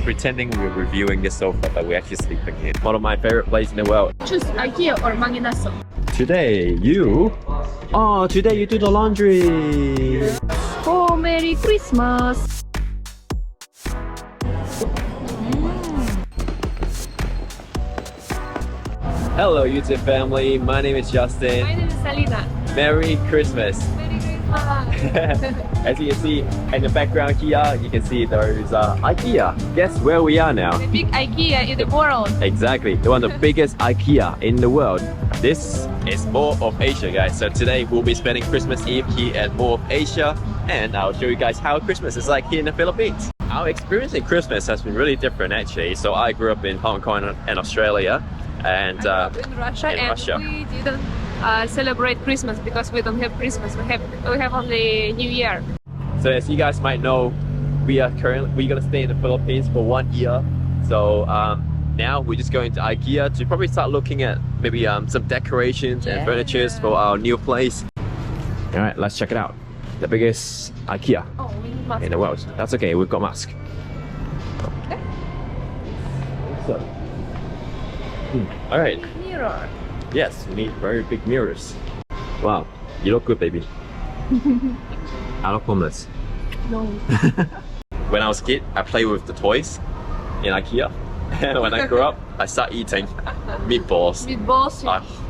pretending we're reviewing the sofa, but we're actually sleeping here. One of my favorite places in the world. Choose IKEA or Manginaso. Today you do the laundry. Oh, Merry Christmas! Hello YouTube family, my name is Justin. My name is Salina. Merry Christmas. Merry Christmas! As you can see in the background here, you can see there's IKEA. Guess where we are now? The big IKEA in the world. Exactly, the one of the biggest IKEA in the world. This is Mall of Asia, guys. So today we'll be spending Christmas Eve here at Mall of Asia, and I'll show you guys how Christmas is like here in the Philippines. Our experience in Christmas has been really different actually. So I grew up in Hong Kong and Australia, and in Russia, we didn't celebrate Christmas because we don't have Christmas. We have only New Year. So as you guys might know, we're gonna stay in the Philippines for 1 year. So now we're just going to IKEA to probably start looking at maybe some decorations and furniture for our new place. All right, let's check it out. The biggest IKEA in the world. That's okay, we've got mask. Okay. So, all right. Mirror. Yes, we need very big mirrors. Wow, you look good, baby. I look homeless. No. When I was a kid, I played with the toys in IKEA. And when I grew up, I started eating meatballs. Meatballs.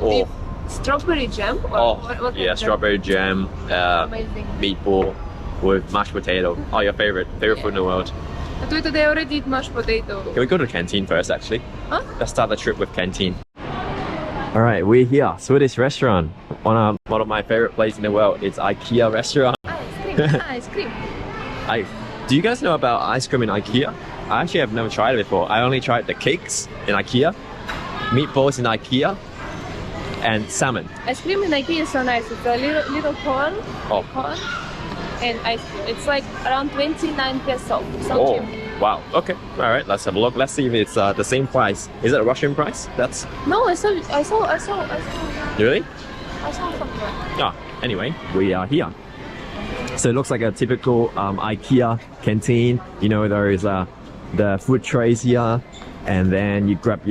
Oh, Strawberry jam? oh what yeah, strawberry jam, Amazing. meatball with mashed potato. Oh, your favorite food in the world. But we today already eat mashed potato. Can we go to the canteen first, actually? Huh? Let's start the trip with canteen. All right, we're here, Swedish restaurant. One of my favorite places in the world. It's IKEA restaurant. Ice cream. Do you guys know about ice cream in IKEA? I actually have never tried it before. I only tried the cakes in IKEA, meatballs in IKEA, and salmon. Ice cream in IKEA is so nice. It's a little cone, cone, and ice cream. It's like around 29 peso. So cheap. Wow. Okay. All right. Let's have a look. Let's see if it's the same price. Is it a Russian price? That's. No, I saw. Really? I saw something. Ah. Anyway, we are here. So it looks like a typical IKEA canteen. You know, there is the food trays here, and then you grab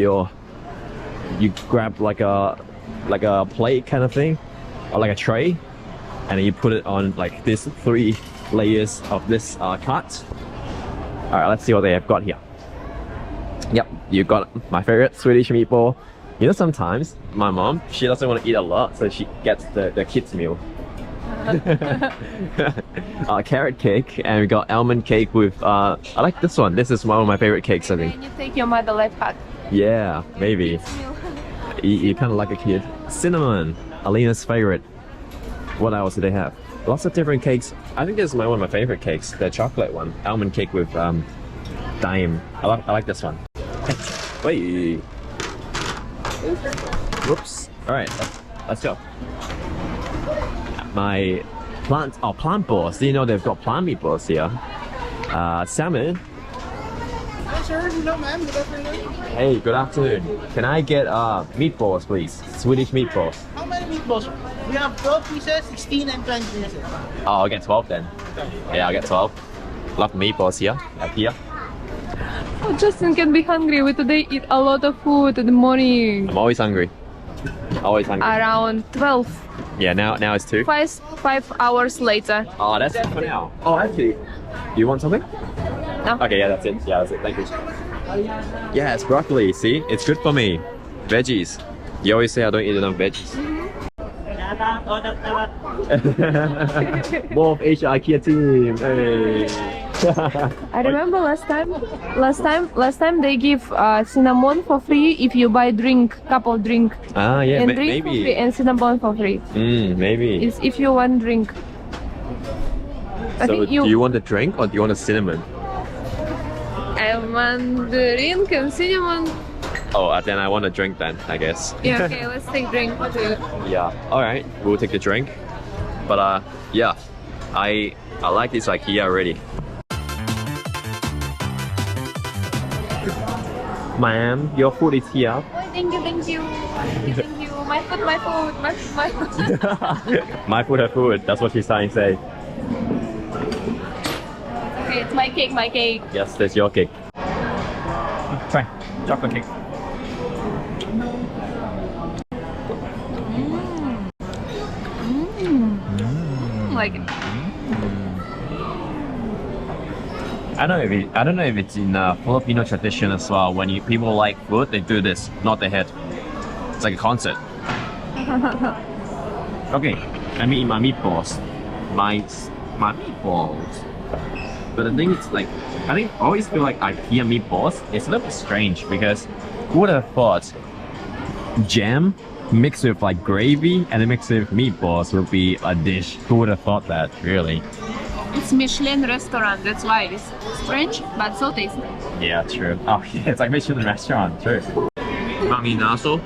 like a plate kind of thing, or like a tray, and then you put it on like this 3 layers of this cart. All right, let's see what they have got here. Yep, you got my favorite Swedish meatball. You know, sometimes my mom, she doesn't want to eat a lot, so she gets the kids meal. Carrot cake, and we got almond cake with I like this one. This is one of my favorite cakes, I think. And you take your mother life hack. Yeah, maybe. You kind of like a kid. Cinnamon, Alina's favorite. What else do they have? Lots of different cakes. I think this is one of my favorite cakes, the chocolate one. Almond cake with dime. I like this one. Wait. Whoops. All right, let's go. My plant balls. Do you know they've got plant meatballs here? Salmon. Hi sir, hello ma'am, good afternoon. Hey, good afternoon. Can I get meatballs, please? Swedish meatballs. How many meatballs? We have 12 pieces, 16 and 20 pieces. Oh, I'll get 12 then. Yeah, I'll get 12. Love meatballs here. Here. Oh, Justin can be hungry. We today eat a lot of food in the morning. I'm always hungry. Always hungry. Around 12. Yeah, now it's 2. 5 hours later. Oh, that's it for now. Oh, actually, you want something? No. Okay, yeah, that's it. Yeah, that's it. Thank you. Yeah, it's broccoli. See, it's good for me. Veggies. You always say I don't eat enough veggies. Mall of Asia IKEA team. Hey. I remember last time they give cinnamon for free if you buy couple drink. Ah, yeah, and drink maybe. for free and cinnamon for free. Maybe. It's if you want drink. So do you want a drink or do you want a cinnamon? I want drink and cinnamon. Oh, then I want a drink then, I guess. Yeah, okay, let's take drink too. Yeah, alright, we'll take the drink. But yeah, I like this IKEA already. Ma'am, your food is here. Oh, thank you. Thank you. My food. My food, her food. That's what she's trying to say. Okay, it's my cake. Yes, that's your cake. Try chocolate cake. Like it. I don't know if it's in Filipino tradition as well. When people like food, they do this, not the head. It's like a concert. Okay, let me eat my meatballs. My meatballs. But the thing is, like, I always feel like IKEA meatballs is a little bit strange because who would have thought jam mixed with like gravy and then mixed with meatballs would be a dish? Who would have thought that, really? It's Michelin restaurant, that's why it's strange, but so tasty. Yeah, true. Oh, yeah, it's like Michelin restaurant, true. Manginaso,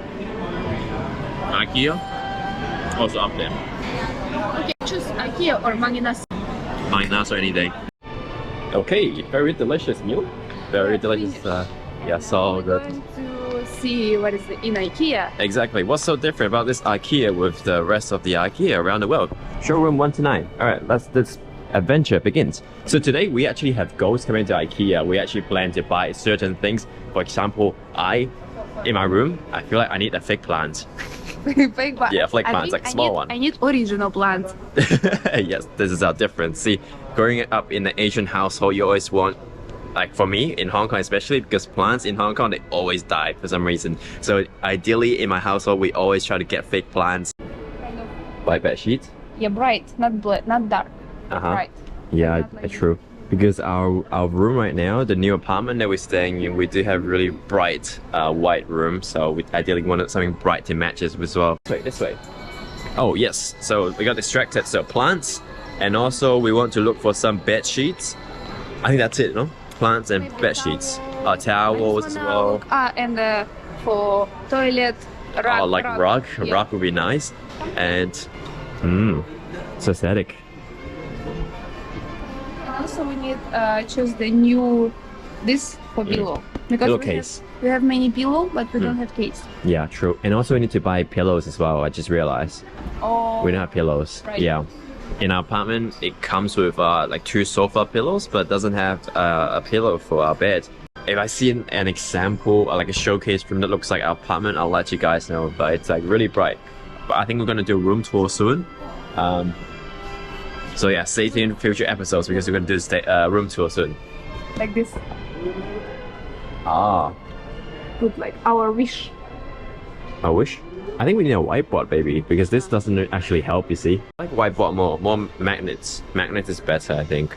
IKEA, also up there. Okay, choose IKEA or Manginas. Manginaso any day. Okay, very delicious meal. Very delicious. Yeah, so good. Going to see what is in IKEA. Exactly. What's so different about this IKEA with the rest of the IKEA around the world? Showroom 1 to 9. All right, this adventure begins. So today we actually have goals coming to IKEA. We actually plan to buy certain things. For example, in my room, I feel like I need a fake plant. Fake plant. Yeah, fake plants, like a small one. I need original plants. Yes, this is our difference. See, growing up in the Asian household, you always want, like for me, in Hong Kong especially, because plants in Hong Kong, they always die for some reason. So ideally, in my household, we always try to get fake plants. White bed sheets? Yeah, bright, not black, not dark. Bright. Yeah, Not like true. Because our room right now, the new apartment that we're staying in, we do have really bright white room. So we ideally wanted something bright to match as well. This way. Oh yes, so we got distracted. So plants, and also we want to look for some bed sheets. I think that's it, no? Plants and Maybe bed sheets. Towels as well. And for toilet, rug. Oh, like rug. Yeah. Rug would be nice. And so aesthetic. Also, we need choose the new this for pillow because Pillowcase. we have many pillow, but we don't have case. Yeah, true. And also we need to buy pillows as well. I just realized. Oh, We don't have pillows. Right. Yeah. In our apartment, it comes with like 2 sofa pillows, but doesn't have a pillow for our bed. If I see an example, like a showcase room that looks like our apartment, I'll let you guys know. But it's like really bright. But I think we're gonna do a room tour soon. So yeah, stay tuned for future episodes because we're gonna do the room tour soon. like this. Ah, Put like our wish. I wish. I think we need a whiteboard, baby, because this doesn't actually help, you see. I like whiteboard more magnets. Magnets is better, I think.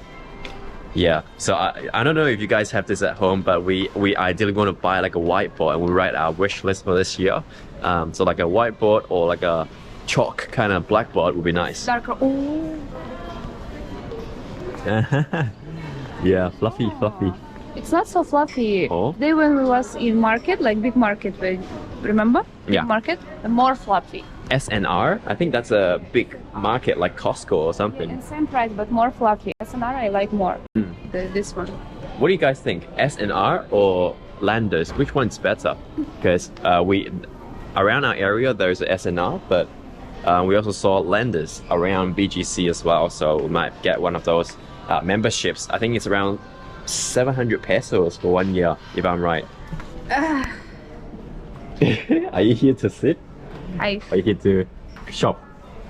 Yeah, so I don't know if you guys have this at home, but we ideally want to buy like a whiteboard and we write our wish list for this year. So like a whiteboard or like a chalk kind of blackboard would be nice. Darker. Oh. Yeah, fluffy. It's not so fluffy. Oh. They when we was in market, like big market, remember? Yeah. Big market, more fluffy. SNR, I think that's a big market like Costco or something. And same price, but more fluffy. SNR I like more. This one. What do you guys think? SNR or Landers? Which one's better? Because around our area there's a SNR, but we also saw Landers around BGC as well. So we might get one of those memberships. I think it's around 700 pesos for 1 year, if I'm right. Are you here to sit? Are you here to shop?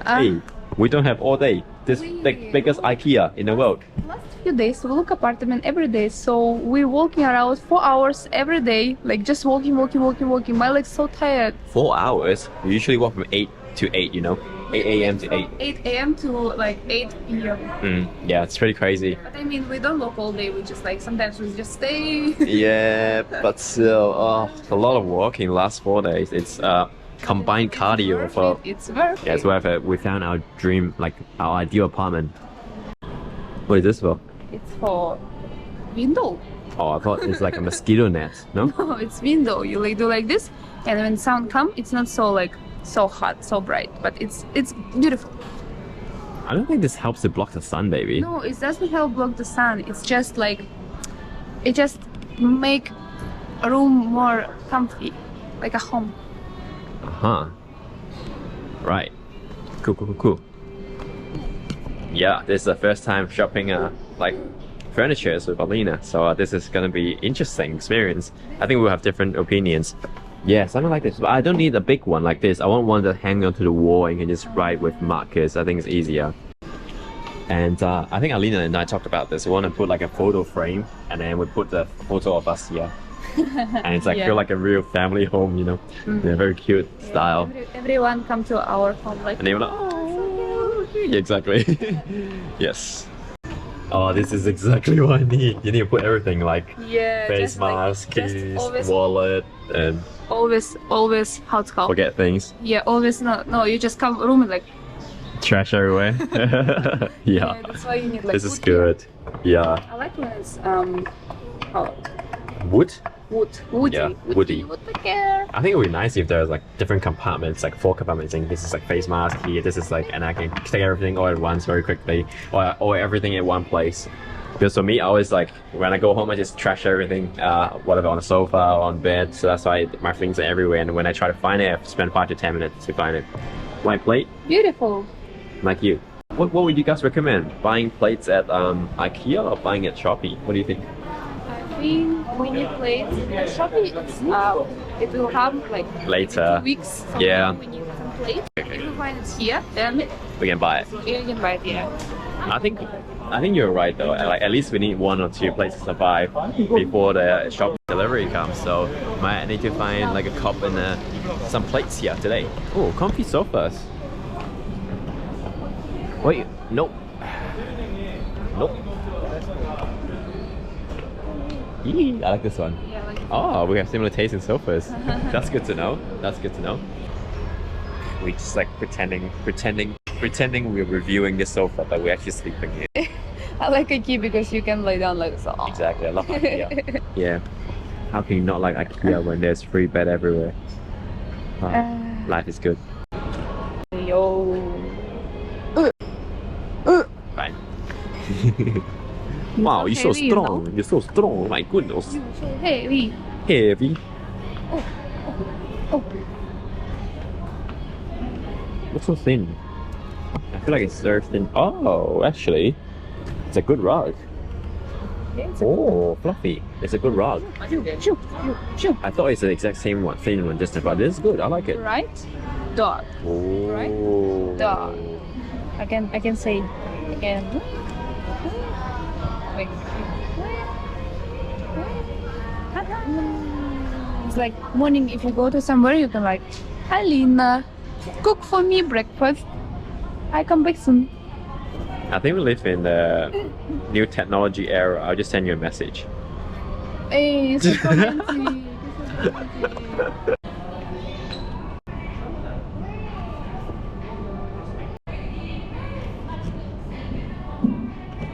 Hey, we don't have all day. This biggest IKEA in the world. Last few days we look apartment every day, so we're walking around 4 hours every day, like just walking. My leg's so tired. 4 hours? We usually walk from 8 to 8, you know? 8 a.m. to 8. 8 a.m. to like 8 p.m. Yeah, it's pretty crazy. But I mean, we don't walk all day. We just like sometimes we just stay. Yeah, but still, a lot of walking last 4 days. It's combined cardio for. It's worth Yeah, it's worth it. We found our dream, like our ideal apartment. What is this for? It's for window. Oh, I thought it's like a mosquito net. No? No, it's window. You like do like this, and when sound come, it's not so like so hot, so bright, but it's beautiful. I don't think this helps to block the sun, baby. No, it doesn't help block the sun. It's just like it just make a room more comfy, like a home. Right. Cool. Yeah, this is the first time shopping like furniture with Alina, so this is gonna be interesting experience. I think we'll have different opinions. Yeah, something like this, but I don't need a big one like this. I want one that hang onto the wall and can just write with markers. I think it's easier. And I think Alina and I talked about this. We want to put like a photo frame, and then we put the photo of us here. And it's like feel like a real family home, you know. Yeah, very cute style. Everyone come to our home like. And they were like, oh, yeah, exactly. Yes. Oh, this is exactly what I need. You need to put everything like face mask, keys, wallet, and always how to call. Forget things. Yeah, always no. You just come room and like trash everywhere. Yeah. That's why you need like. This is good. Yeah. I like when it's wood. Woody. Yeah, woody. Care. I think it would be nice if there's like different compartments, like 4 compartments. And this is like face mask here. This is like, and I can take everything all at once very quickly, or everything in one place. Because for me, I always like when I go home, I just trash everything, whatever on the sofa, or on bed. So that's why my things are everywhere. And when I try to find it, I have to spend 5 to 10 minutes to find it. My plate. Beautiful. Like you. What would you guys recommend? Buying plates at IKEA or buying at Shopee? What do you think? I think we need plates. Shopee, it will have like later 2 weeks. Yeah. We need some plates. If you find it here, then we can buy it. you can buy it. Yeah. I think you're right though. Like at least we need 1 or 2 plates to survive before the shop delivery comes. So might need to find like a cup and some plates here today. Oh, comfy sofas. Wait, nope. Eee, I like this one. Yeah, like Oh, we have similar taste in sofas. That's good to know. That's good to know. We just like pretending we're reviewing the sofa, but we're actually sleeping here. I like IKEA because you can lay down like so. Exactly, I love IKEA. Yeah. How can you not like IKEA when there's free bed everywhere? Life is good. Yo. Fine. Wow, you're so heavy, strong. you know? You're so strong. My goodness. So heavy. Heavy. Oh. Looks so thin. I feel like it's so thin. Oh, actually, it's a good rug. Oh, fluffy. It's a good rug. Shoo. I thought it's the exact same one, thin one, just but this is good. I like it. Right? Dog. Oh. Right? Dog. I can say again. Wait. It's like morning if you go to somewhere you can like, hi Lina, cook for me breakfast. I come back soon. I think we live in the new technology era. I'll just send you a message. Hey, it's so romantic.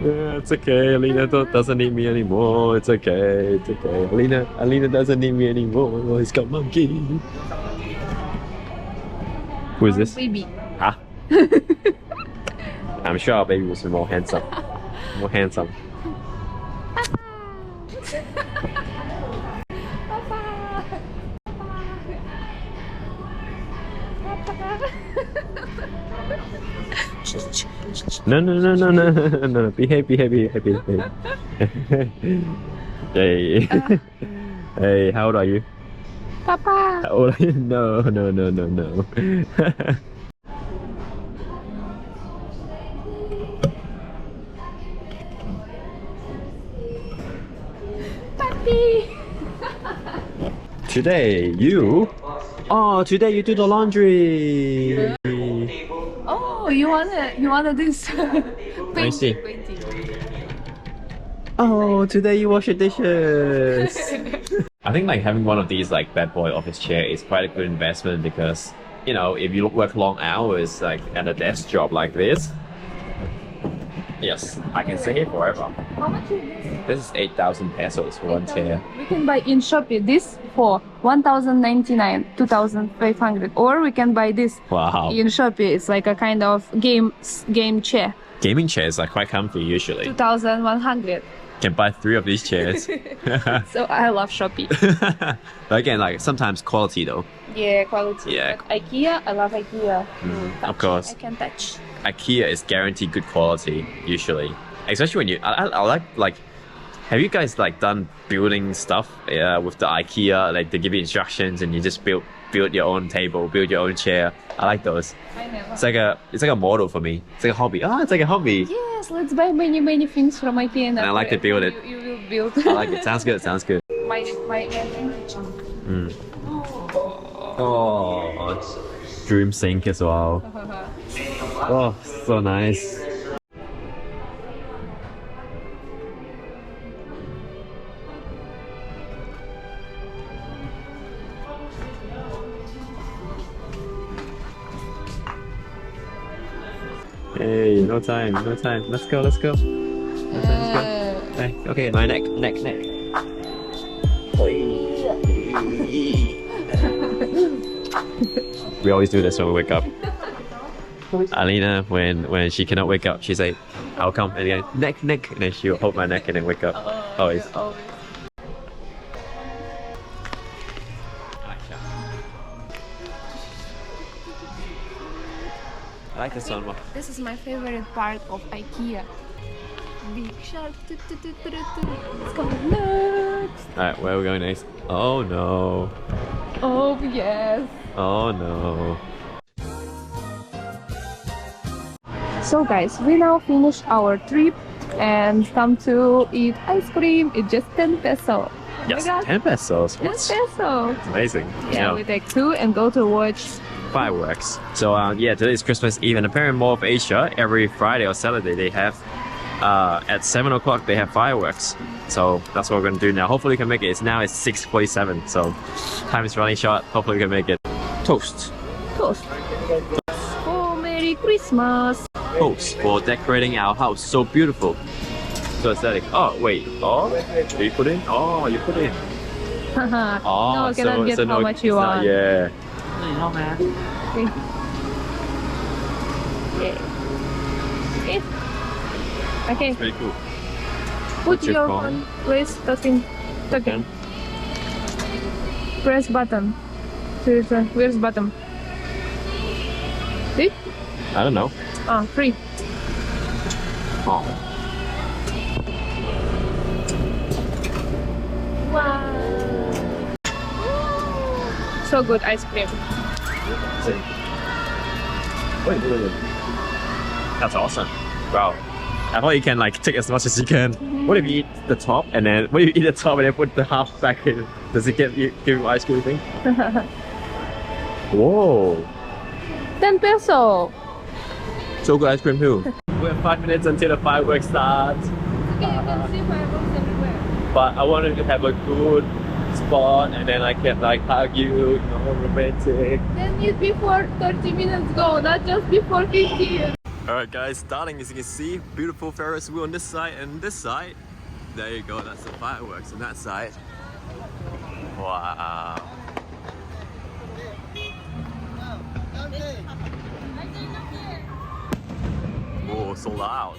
Yeah, it's okay. Alina doesn't need me anymore. It's okay. It's okay. Alina doesn't need me anymore. He's got monkey. Who is this? Baby. Huh? I'm sure our baby was more handsome. More handsome. No. Behave. Hey. Hey, how old are you? Papa. How old are you? No. Papi. Today you do the laundry. Oh, you wanna this? I see. Painting. Oh, today you wash your dishes. I think like having one of these like bad boy office chair is quite a good investment because, you know, if you work long hours like at a desk job like this, yes, I can stay here forever. How much is this? This is 8,000 pesos for one chair. We can buy in Shopee this for 1,099, 2,500, or we can buy this Wow. in Shopee. It's like a kind of game chair, Gaming chairs are quite comfy usually. 2,100. Can buy 3 of these chairs. So I love Shopee. But again, like sometimes quality though. Yeah, quality. Yeah. But IKEA, I love IKEA. Of course. I can touch. IKEA is guaranteed good quality usually, especially when you I like Have you guys like done building stuff with the IKEA? Like they give you instructions and you just build your own table, build your own chair. I like those. I never. It's like a model for me. It's like a hobby. Oh, it's like a hobby. Yes, let's buy many things from IKEA. And I like to build it. You will build. I like it. Sounds good. Sounds good. my kitchen. Oh, it's dream sink as well. Oh, so nice. Hey, no time, no time. Let's go, let's go. Let's go. Hey, okay, my neck. We always do this when we wake up. Alina, when she cannot wake up, she's like, I'll come and then neck, and then she'll hold my neck and then wake up. Always. I like this one more. This is my favorite part of IKEA. Big shark. It's going nuts. Alright, where are we going next? Oh no. Oh yes. Oh no. So guys, we now finished our trip and come to eat ice cream. It's just 10 peso. Yes, 10 pesos. 10 What? peso. It's amazing. Yeah, we take 2 and go to watch. Fireworks. So yeah, today is Christmas Eve and apparently Mall of Asia every Friday or Saturday they have at 7 o'clock they have fireworks. So that's what we're gonna do now. Hopefully we can make it. It's 6:47, so time is running short. Hopefully we can make it. Toast. Toast. Oh, Merry Christmas. Toast for decorating our house. So beautiful. So aesthetic. Oh wait. Oh, do you put in? Oh, you put in. Oh, no, cannot get how much you want. Yeah. Okay. Okay. It's pretty cool. Put your your phone. phone, please. Talking. Press button. Seriously, where's button? See? I don't know. Ah, free. Oh. Wow. So good ice cream. Wait. That's awesome. Wow. I thought you can like take as much as you can. What if you eat the top and then put the half back in? Does it give you ice cream thing? Whoa. 10 peso. So good ice cream too. We have 5 minutes until the fireworks start. Okay, you can see fireworks everywhere. But I wanted to have a good spot and then I can like hug you, romantic. Then eat before 30 minutes go, not just before 15. Alright guys, starting as you can see, beautiful Ferris wheel on this side and this side. There you go, that's the fireworks on that side. Wow. Oh, so loud.